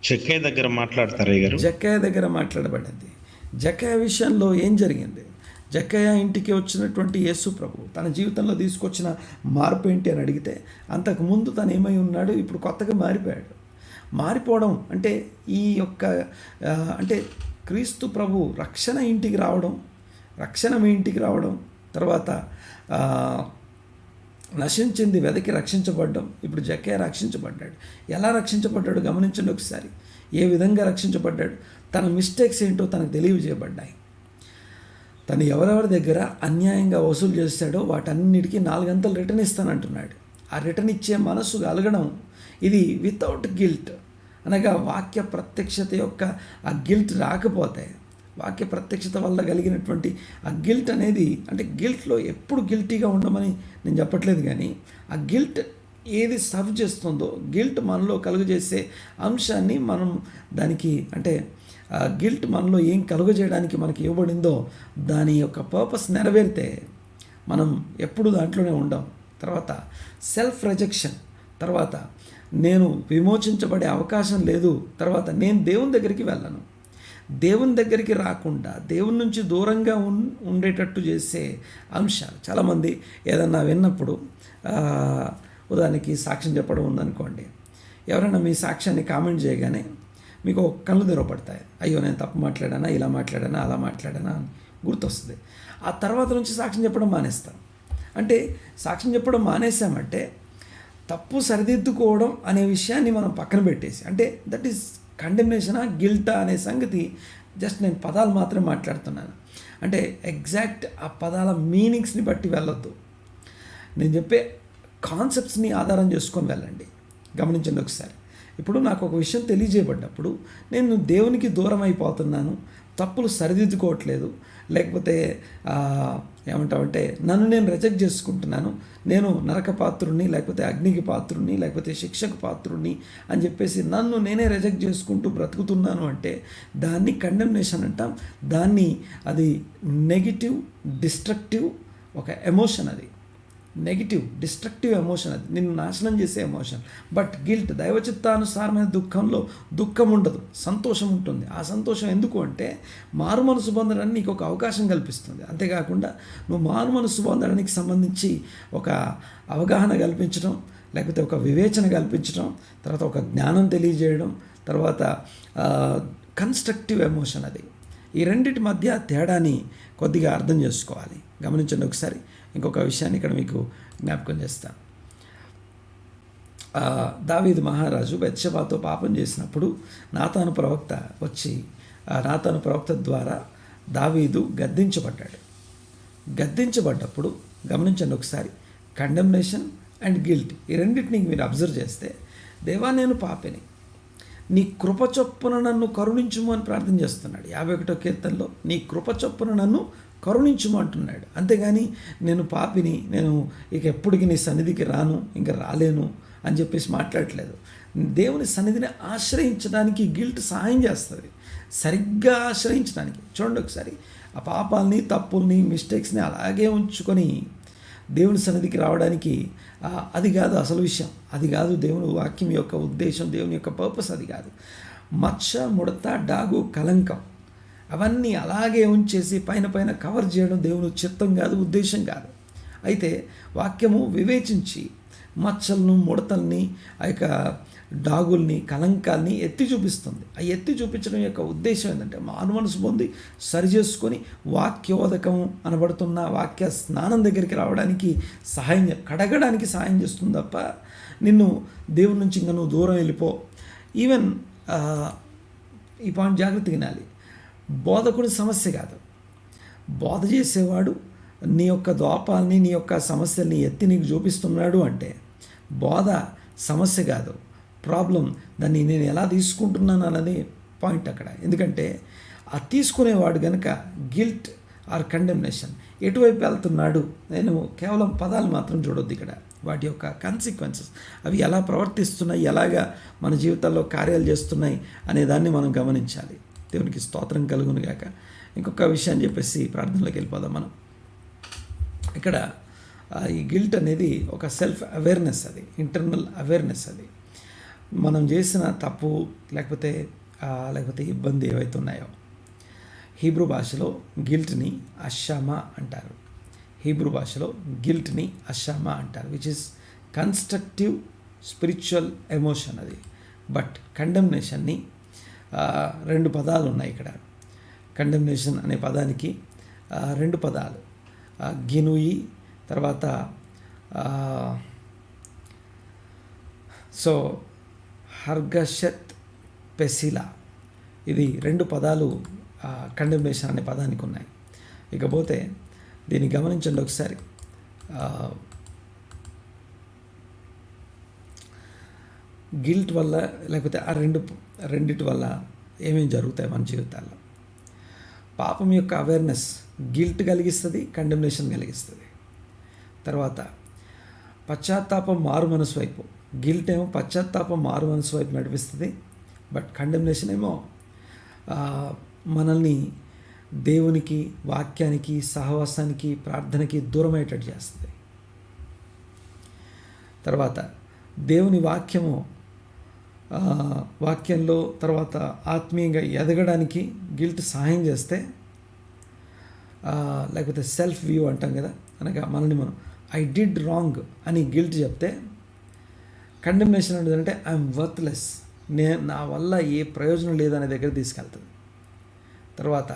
జక్కయ్య దగ్గర మాట్లాడతారా గారు? జక్కయ్య దగ్గర మాట్లాడబడింది. జక్కయ్య విషయంలో ఏం జరిగింది? జక్కయ్య ఇంటికి వచ్చినటువంటి యేసు ప్రభు తన జీవితంలో తీసుకొచ్చిన మార్పు ఏంటి అని అడిగితే, అంతకుముందు తను ఏమై ఉన్నాడు, ఇప్పుడు కొత్తగా మారిపోయాడు. మారిపోవడం అంటే ఈ యొక్క అంటే క్రీస్తు ప్రభు రక్షణ ఇంటికి రావడం, రక్షణ మీ ఇంటికి రావడం, తర్వాత నశించింది వెదకి రక్షించబడ్డం. ఇప్పుడు జక్కయ్య రక్షించబడ్డాడు. ఎలా రక్షించబడ్డాడు గమనించండి ఒకసారి. ఏ విధంగా రక్షించబడ్డాడు? తన మిస్టేక్స్ ఏంటో తనకు తెలియజేయబడ్డాయి. తను ఎవరెవరి దగ్గర అన్యాయంగా వసూలు చేస్తాడో వాటన్నిటికీ 4 గంటలు రిటర్న్ ఇస్తానంటున్నాడు. ఆ రిటర్న్ ఇచ్చే మనసు కలగడం ఇది వితౌట్ గిల్ట్, అనగా వాక్య ప్రత్యక్షత యొక్క ఆ గిల్ట్ రాకపోతే, వాక్య ప్రత్యక్షత వల్ల కలిగినటువంటి ఆ గిల్ట్ అనేది, అంటే గిల్ట్లో ఎప్పుడు గిల్టీగా ఉండమని నేను చెప్పట్లేదు, కానీ ఆ గిల్ట్ ఏది సర్వ్ చేస్తుందో, గిల్ట్ మనలో కలుగజేసే అంశాన్ని మనం దానికి, అంటే గిల్ట్ మనలో ఏం కలుగజేయడానికి మనకి ఇవ్వబడిందో దాని యొక్క పర్పస్ నెరవేరితే మనం ఎప్పుడు దాంట్లోనే ఉండం. తర్వాత సెల్ఫ్ రిజెక్షన్, తర్వాత నేను విమోచించబడే అవకాశం లేదు, తర్వాత నేను దేవుని దగ్గరికి వెళ్ళను, దేవుని దగ్గరికి రాకుండా దేవుని నుంచి దూరంగా ఉండేటట్టు చేసే అంశాలు. చాలామంది ఏదన్నా విన్నప్పుడు, ఉదాహరణకి సాక్ష్యం చెప్పడం ఉందనుకోండి, ఎవరైనా మీ సాక్ష్యాన్ని కామెంట్ చేయగానే మీకు కళ్ళు తెరవబడతాయి. అయ్యో నేను తప్పు మాట్లాడానా, ఇలా మాట్లాడానా, అలా మాట్లాడానా అని గుర్తొస్తుంది. ఆ తర్వాత నుంచి సాక్ష్యం చెప్పడం మానేస్తాం. అంటే సాక్ష్యం చెప్పడం మానేసామంటే తప్పు సరిదిద్దుకోవడం అనే విషయాన్ని మనం పక్కన పెట్టేసి, అంటే దట్ ఈస్ కండెమ్నేషనా గిల్టా అనే సంగతి జస్ట్ నేను పదాలు మాత్రమే మాట్లాడుతున్నాను. అంటే ఎగ్జాక్ట్ ఆ పదాల మీనింగ్స్ని బట్టి వెళ్ళొద్దు. నేను చెప్పే కాన్సెప్ట్స్ని ఆధారం చేసుకొని వెళ్ళండి. గమనించండి ఒకసారి. ఇప్పుడు నాకు ఒక విషయం తెలియజేయబడ్డప్పుడు నేను దేవునికి దూరం అయిపోతున్నాను, తప్పులు సరిదిద్దుకోవట్లేదు, లేకపోతే ఏమంటామంటే నన్ను నేను రిజెక్ట్ చేసుకుంటున్నాను, నేను నరక పాత్రుడిని, లేకపోతే అగ్నికి పాత్రుడిని, లేకపోతే శిక్షకు పాత్రుడిని అని చెప్పేసి నన్ను నేనే రిజెక్ట్ చేసుకుంటూ బ్రతుకుతున్నాను అంటే దాన్ని కండెమ్నేషన్ అంటాం. దాన్ని అది నెగిటివ్ డిస్ట్రక్టివ్ ఒక ఎమోషన్, అది నెగిటివ్ డిస్ట్రక్టివ్ ఎమోషన్, అది నిన్ను నాశనం చేసే ఎమోషన్. బట్ గిల్ట్, దైవచిత్తానుసారమైన దుఃఖంలో దుఃఖం ఉండదు, సంతోషం ఉంటుంది. ఆ సంతోషం ఎందుకు అంటే మారు మనసు పొందడానికి నీకు ఒక అవకాశం కల్పిస్తుంది. అంతేకాకుండా నువ్వు మారు మనసు పొందడానికి సంబంధించి ఒక అవగాహన కల్పించడం, లేకపోతే ఒక వివేచన కల్పించడం, తర్వాత ఒక జ్ఞానం తెలియజేయడం, తర్వాత కన్స్ట్రక్టివ్ ఎమోషన్. అది ఈ రెండిటి మధ్య తేడాని కొద్దిగా అర్థం చేసుకోవాలి. గమనించండి ఒకసారి. ఇంకొక విషయాన్ని ఇక్కడ మీకు జ్ఞాపకం చేస్తాను. దావీదు మహారాజు బెత్షెబాతో పాపం చేసినప్పుడు నాతాను ప్రవక్త వచ్చి, నాతాను ప్రవక్త ద్వారా దావీదు గద్దించబడ్డాడు. గద్దించబడ్డప్పుడు గమనించండి ఒకసారి, కండెమ్నేషన్ అండ్ గిల్ట్ ఈ రెండింటిని మీరు అబ్జర్వ్ చేస్తే, దేవా నేను పాపిని, నీ కృప చొప్పున నన్ను కరుణించుము అని ప్రార్థన చేస్తున్నాడు. 51వ కీర్తనలో నీ కృప చొప్పున నన్ను కరుణించమంటున్నాడు. అంతేగాని నేను పాపిని, నేను ఇక ఎప్పటికి నీ సన్నిధికి రాను, ఇంకా రాలేను అని చెప్పేసి మాట్లాడట్లేదు. దేవుని సన్నిధిని ఆశ్రయించడానికి గిల్ట్ సహాయం చేస్తుంది, సరిగ్గా ఆశ్రయించడానికి. చూడండి ఒకసారి, ఆ పాపాలని, తప్పుల్ని, మిస్టేక్స్ని అలాగే ఉంచుకొని దేవుని సన్నిధికి రావడానికి అది కాదు అసలు విషయం. అది కాదు దేవుని వాక్యం యొక్క ఉద్దేశం, దేవుని యొక్క పర్పస్ అది కాదు. మచ్చ, ముడత, డాగు, కలంకం అవన్నీ అలాగే ఉంచేసి పైన కవర్ చేయడం దేవుని చిత్తం కాదు, ఉద్దేశం కాదు. అయితే వాక్యము వివేచించి మచ్చలను, ముడతల్ని, ఆ యొక్క డాగుల్ని, కలంకాల్ని ఎత్తి చూపిస్తుంది. ఆ ఎత్తి చూపించడం యొక్క ఉద్దేశం ఏంటంటే మారు మనసు పొంది సరి చేసుకొని వాక్యోదకం అనబడుతున్న వాక్య స్నానం దగ్గరికి రావడానికి సహాయం, కడగడానికి సహాయం చేస్తుంది తప్ప నిన్ను దేవుడి నుంచి ఇంకా నువ్వు దూరం వెళ్ళిపో. ఈవెన్ ఈ పాయింట్ జాగ్రత్తగా వినాలి. బోధకుడి సమస్య కాదు, బోధ చేసేవాడు నీ యొక్క దోపాల్ని, నీ యొక్క సమస్యల్ని ఎత్తి నీకు చూపిస్తున్నాడు అంటే బోధ సమస్య కాదు, ప్రాబ్లం. దాన్ని నేను ఎలా తీసుకుంటున్నాను అన్నది పాయింట్ అక్కడ. ఎందుకంటే ఆ తీసుకునేవాడు కనుక గిల్ట్ ఆర్ కండెమ్నేషన్ ఎటువైపు వెళ్తున్నాడు, నేను కేవలం పదాలు మాత్రం చూడొద్దు ఇక్కడ, వాటి యొక్క కాన్సిక్వెన్సెస్, అవి ఎలా ప్రవర్తిస్తున్నాయి, ఎలాగా మన జీవితాల్లో కార్యాలు చేస్తున్నాయి అనే దాన్ని మనం గమనించాలి. దేవునికి స్తోత్రం కలుగును గాక. ఇంకొక విషయం చెప్పేసి ప్రార్థనలోకి వెళ్ళిపోదాం మనం. ఇక్కడ ఈ గిల్ట్ అనేది ఒక సెల్ఫ్ అవేర్నెస్, అది ఇంటర్నల్ అవేర్నెస్. అది మనం చేసిన తప్పు లేకపోతే ఇబ్బంది ఏవైతే ఉన్నాయో, హీబ్రూ భాషలో గిల్ట్ని అషామా అంటారు. హీబ్రూ భాషలో గిల్ట్ని అషామా అంటారు, which is constructive spiritual emotion అది. బట్ కండెమ్నేషన్ని రెండు పదాలు ఉన్నాయి ఇక్కడ. కండెమ్నేషన్ అనే పదానికి రెండు పదాలు, గినుయి, తర్వాత హర్గషత్ పెసిలా, ఇది రెండు పదాలు కండెమ్నేషన్ అనే పదానికి ఉన్నాయి. ఇకపోతే దీన్ని గమనించండి ఒకసారి. గిల్ట్ వల్ల లేకపోతే ఆ రెండిటి వల్ల ఏమేమి జరుగుతాయి మన జీవితాల్లో. పాపం యొక్క అవేర్నెస్ గిల్ట్ కలిగిస్తుంది, కండెమ్నేషన్ కలిగిస్తుంది. తర్వాత పశ్చాత్తాపం మారు మనసు వైపు, గిల్ట్ ఏమో పశ్చాత్తాపం మారు మనసు వైపు నడిపిస్తుంది, బట్ కండెమ్నేషన్ ఏమో మనల్ని దేవునికి, వాక్యానికి, సహవాసానికి, ప్రార్థనకి దూరమయ్యేటట్టు చేస్తుంది. తర్వాత దేవుని వాక్యంలో తర్వాత ఆత్మీయంగా ఎదగడానికి గిల్ట్ సహాయం చేస్తే, లేకపోతే సెల్ఫ్ వ్యూ అంటాం కదా, అనగా మనల్ని మనం ఐ డిడ్ రాంగ్ అని గిల్ట్ చెప్తే, కండెమ్నేషన్ అనేది అంటే ఐఎమ్ వర్త్లెస్, నా వల్ల ఏ ప్రయోజనం లేదనే దగ్గర తీసుకెళ్తుంది. తర్వాత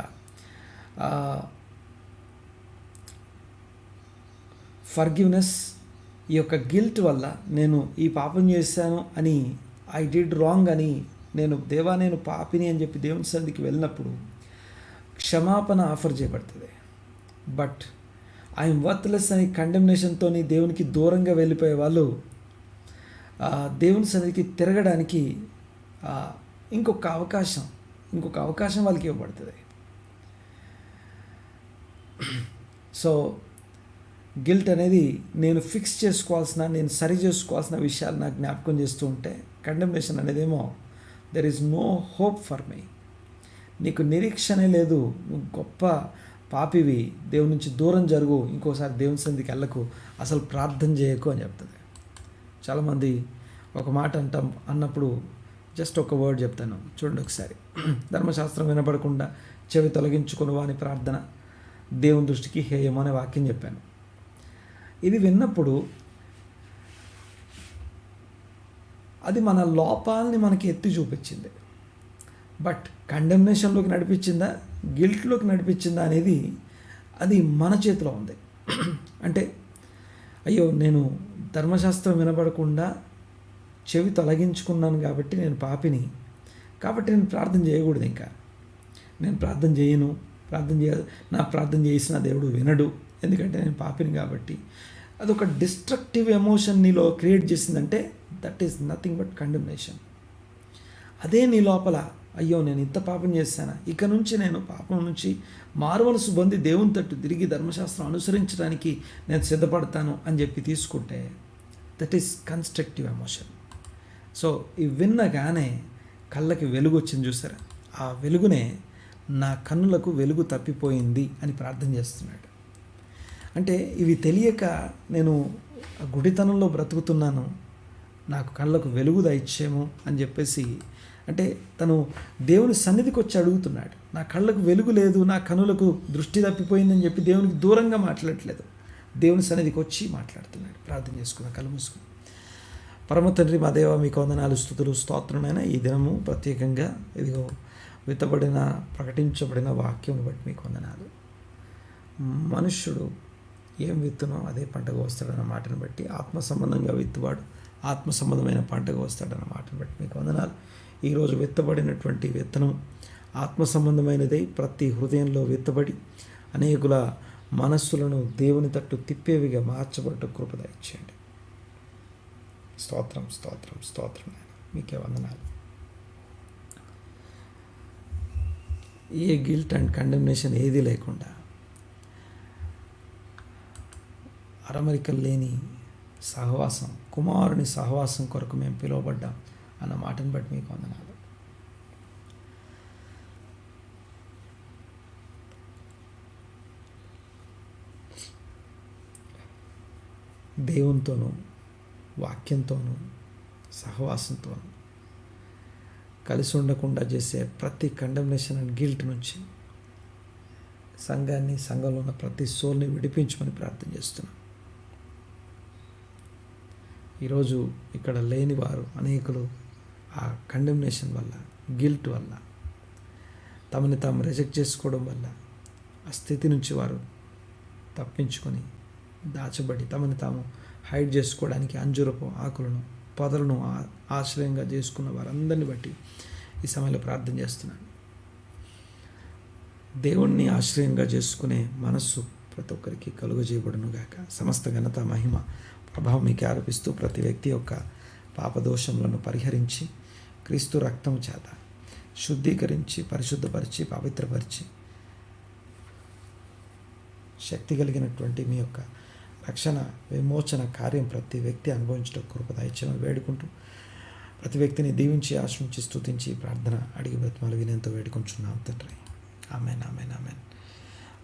ఫర్గివ్నెస్, ఈ యొక్క గిల్ట్ వల్ల నేను ఈ పాపం చేశాను అని, ఐ డిడ్ రాంగ్ అని, నేను పాపిని అని చెప్పి దేవుని సన్నిధికి వెళ్ళినప్పుడు క్షమాపణ ఆఫర్ చేయబడుతుంది. బట్ ఐఎమ్ వర్త్లెస్ అని కండెమ్నేషన్తో దేవునికి దూరంగా వెళ్ళిపోయే వాళ్ళు దేవుని సన్నిధికి తిరగడానికి ఇంకొక అవకాశం వాళ్ళకి ఇవ్వబడుతుంది. సో గిల్ట్ అనేది నేను ఫిక్స్ చేసుకోవాల్సిన, నేను సరి చేసుకోవాల్సిన విషయాలు నాకు జ్ఞాపకం చేస్తూ ఉంటే, కండెమ్నేషన్ అనేదేమో there is no hope for me, నీకు నిరీక్షణే లేదు, నువ్వు గొప్ప పాపివి, దేవుని నుంచి దూరం జరుగు, ఇంకోసారి దేవుని సన్నిధికి వెళ్ళకు, అసలు ప్రార్థన చేయకు అని చెప్తుంది. చాలామంది ఒక మాట అన్నప్పుడు జస్ట్ ఒక వర్డ్ చెప్తాను చూడండి ఒకసారి. ధర్మశాస్త్రం వినపడకుండా చెవి తొలగించుకుని వాని ప్రార్థన దేవుని దృష్టికి హేయం అనే వాక్యం చెప్పాను. ఇది విన్నప్పుడు అది మన లోపాలని మనకి ఎత్తి చూపించింది. బట్ కండెమ్నేషన్లోకి నడిపించిందా, గిల్ట్లోకి నడిపించిందా అనేది అది మన చేతిలో ఉంది. అంటే అయ్యో, నేను ధర్మశాస్త్రం వినపడకుండా చెవి తొలగించుకున్నాను కాబట్టి నేను పాపిని, కాబట్టి నేను ప్రార్థన చేయకూడదు, ఇంకా నేను ప్రార్థన చేయను, నా ప్రార్థన చేసిన దేవుడు వినడు, ఎందుకంటే నేను పాపిని కాబట్టి. అదొక డిస్ట్రక్టివ్ ఎమోషన్ నీలో క్రియేట్ చేసిందంటే that is nothing but condemnation. అదే నీ లోపల అయ్యో నేను ఇంత పాపం చేశానా, ఇక నుంచి నేను పాపం నుంచి మారుమనసు పొంది దేవుని తట్టు తిరిగి ధర్మశాస్త్రం అనుసరించడానికి నేను సిద్ధపడతాను అని చెప్పి తీసుకుంటే that is constructive emotion. So ఇవి విన్నగానే కళ్ళకి వెలుగు వచ్చింది చూసారా, ఆ వెలుగునే నా కన్నులకు వెలుగు తప్పిపోయింది అని ప్రార్థన చేస్తున్నాడు. అంటే ఇవి తెలియక నేను గుడితనంలో బ్రతుకుతున్నాను, నాకు కళ్ళకు వెలుగు దయచేమో అని చెప్పేసి, అంటే తను దేవుని సన్నిధికి వచ్చి అడుగుతున్నాడు. నా కళ్ళకు వెలుగు లేదు, నా కనులకు దృష్టి తప్పిపోయిందని చెప్పి దేవునికి దూరంగా మాట్లాడట్లేదు, దేవుని సన్నిధికి వచ్చి మాట్లాడుతున్నాడు. ప్రార్థన చేసుకున్న కళ్ళు మూసుకుని. పరమ తండ్రి మా దేవ, మీకు వందనాలు, స్తుతులు, స్తోత్రమైన ఈ దినము ప్రత్యేకంగా ఇదిగో విత్తబడిన ప్రకటించబడిన వాక్యం బట్టి మీకు వందనాలు. మనుష్యుడు ఏం విత్తునో అదే పంటకు వస్తాడన్న మాటను బట్టి ఆత్మ సంబంధంగా విత్తువాడు ఆత్మ సంబంధమైన పంటకు వస్తాడన్న మాటను బట్టి మీకు వందనాలు. ఈరోజు విత్తబడినటువంటి విత్తనం ఆత్మ సంబంధమైనదై ప్రతి హృదయంలో విత్తబడి అనేకుల మనస్సులను దేవుని తట్టు తిప్పేవిగా మార్చబడ్డ కృప దయచేయండి. స్తోత్రం స్తోత్రం స్తోత్రం. మీకే వందనాలు. ఏ గిల్ట్ అండ్ కండెమ్నేషన్ ఏది లేకుండా అరమరికలు లేని సహవాసం, కుమారుని సహవాసం కొరకు మేము పిలువబడ్డాం అన్న మాటను బట్టి మీకు వందనాలు. దేవునితోనూ వాక్యంతోనూ సహవాసంతోనూ కలిసి ఉండకుండా చేసే ప్రతి కండెమ్నేషన్ అండ్ గిల్ట్ నుంచి సంఘాన్ని, సంఘంలో ఉన్న ప్రతి సోల్ని విడిపించమని ప్రార్థన చేస్తున్నాం. ఈరోజు ఇక్కడ లేని వారు అనేకులు ఆ కండెమ్నేషన్ వల్ల, గిల్ట్ వల్ల, తమని తాము రిజెక్ట్ చేసుకోవడం వల్ల ఆ స్థితి నుంచి వారు తప్పించుకొని దాచబడి తమని తాము హైడ్ చేసుకోవడానికి అంజూరపు ఆకులను, పొదలను ఆశ్రయంగా చేసుకున్న వారందరిని బట్టి ఈ సమయంలో ప్రార్థన చేస్తున్నాను. దేవుణ్ణి ఆశ్రయంగా చేసుకునే మనస్సు ప్రతి ఒక్కరికి కలుగజేయబడును గాక. సమస్త ఘనత, మహిమ, ప్రభావం మీకు ఆరోపిస్తూ ప్రతి వ్యక్తి యొక్క పాపదోషములను పరిహరించి క్రీస్తు రక్తం చేత శుద్ధీకరించి, పరిశుద్ధపరిచి, పవిత్రపరిచి శక్తి కలిగినటువంటి మీ యొక్క రక్షణ విమోచన కార్యం ప్రతి వ్యక్తి అనుభవించడం కృప దయచేయమని వేడుకుంటూ ప్రతి వ్యక్తిని దీవించి, ఆశ్రయించి, స్తుతించి ప్రార్థన అడిగి బ్రతిమాలు వినేంత వేడుకొంచున్నాం తండ్రి. Amen amen amen.